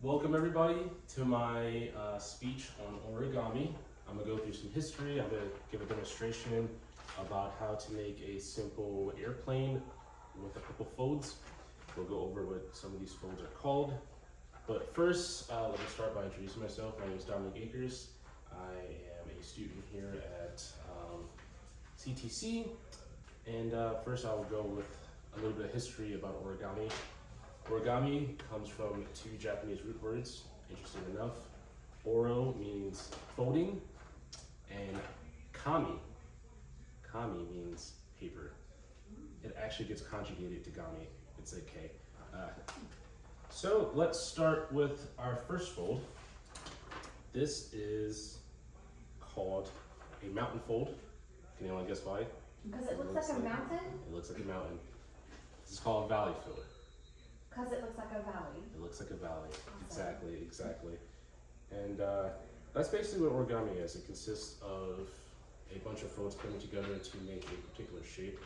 Welcome everybody to my speech on origami. I'm gonna go through some history. I'm gonna give a demonstration about how to make a simple airplane with a couple folds. We'll go over what some of these folds are called. But first, let me start by introducing myself. My name is Dominic Akers. I am a student here at CTC. And first I will go with a little bit of history about origami. Origami comes from two Japanese root words, interesting enough. Oro means folding, and kami means paper. It actually gets conjugated to gami, it's a K. So let's start with our first fold. This is called a mountain fold. Can anyone guess why? Because it looks like a mountain? It looks like a mountain. This is called a valley fold. Because it looks like a valley. It looks like a valley. Awesome. Exactly. And that's basically what origami is. It consists of a bunch of folds coming together to make a particular shape.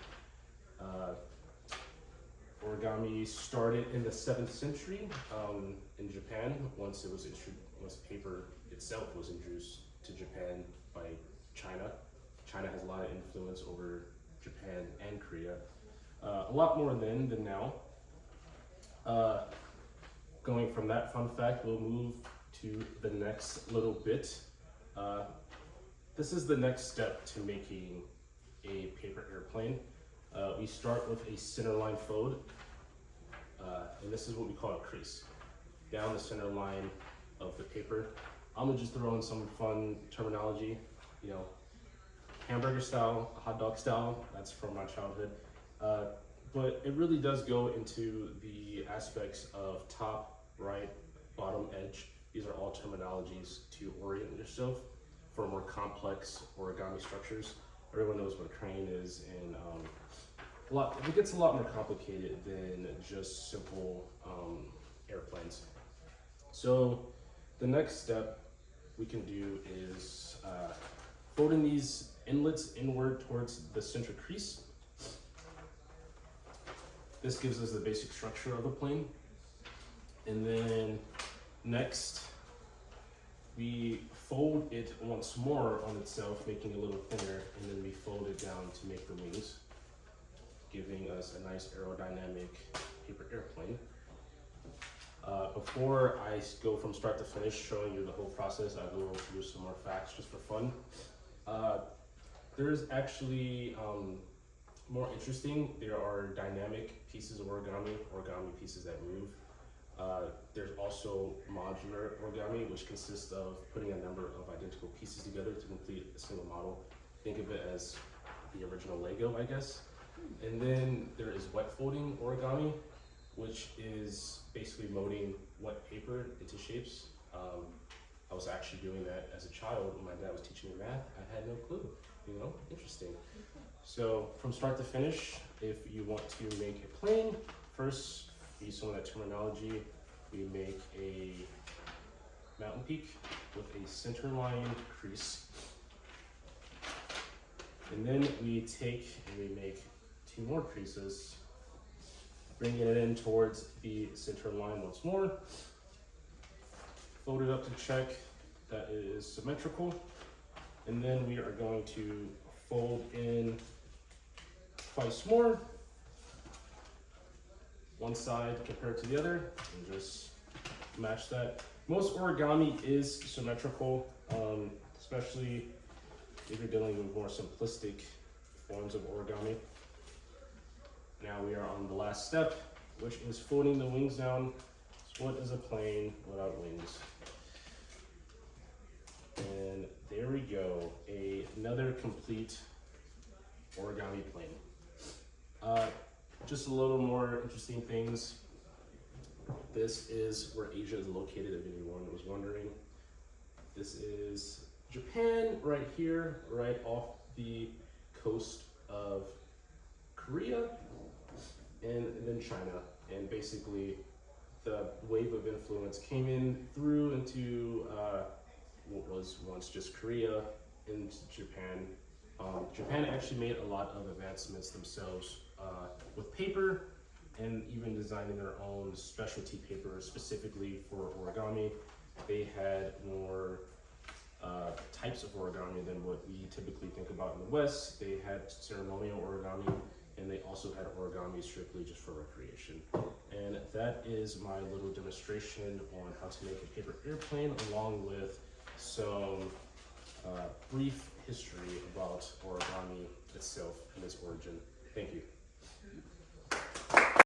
Origami started in the 7th century in Japan. Once paper itself was introduced to Japan by China. China has a lot of influence over Japan and Korea. A lot more then than now. Going from that fun fact, we'll move to the next little bit. This is the next step to making a paper airplane. We start with a centerline fold, and this is what we call a crease. Down the center line of the paper. I'm gonna just throw in some fun terminology, hamburger style, hot dog style, that's from my childhood. But it really does go into the aspects of top, right, bottom edge. These are all terminologies to orient yourself for more complex origami structures. Everyone knows what a crane is, and it gets a lot more complicated than just simple airplanes. So the next step we can do is folding these inlets inward towards the center crease. This gives us the basic structure of the plane. And then next, we fold it once more on itself, making it a little thinner, and then we fold it down to make the wings, giving us a nice aerodynamic paper airplane. Before I go from start to finish showing you the whole process, I'll go through some more facts just for fun. There's actually more interesting, there are dynamic pieces of origami pieces that move. There's also modular origami, which consists of putting a number of identical pieces together to complete a single model. Think of it as the original Lego, I guess. And then there is wet folding origami, which is basically molding wet paper into shapes. I was actually doing that as a child when my dad was teaching me math. I had no clue, interesting. So from start to finish, if you want to make a plane, first, use some of that terminology, we make a mountain peak with a centerline crease. And then we take and we make 2 more creases, bringing it in towards the center line once more. Fold it up to check that it is symmetrical. And then we are going to fold in twice more, one side compared to the other, and just match that. Most origami is symmetrical, especially if you're dealing with more simplistic forms of origami. Now we are on the last step, which is folding the wings down. So what is a plane without wings? And there we go, another complete origami plane. Just a little more interesting things. This is where Asia is located, if anyone was wondering. This is Japan right here, right off the coast of Korea, and then China. And basically, the wave of influence came in through into what was once just Korea into Japan. Japan actually made a lot of advancements themselves with paper and even designing their own specialty paper specifically for origami. They had more types of origami than what we typically think about in the West. They had ceremonial origami, and they also had origami strictly just for recreation. And that is my little demonstration on how to make a paper airplane, along with some brief history about origami itself and its origin. Thank you.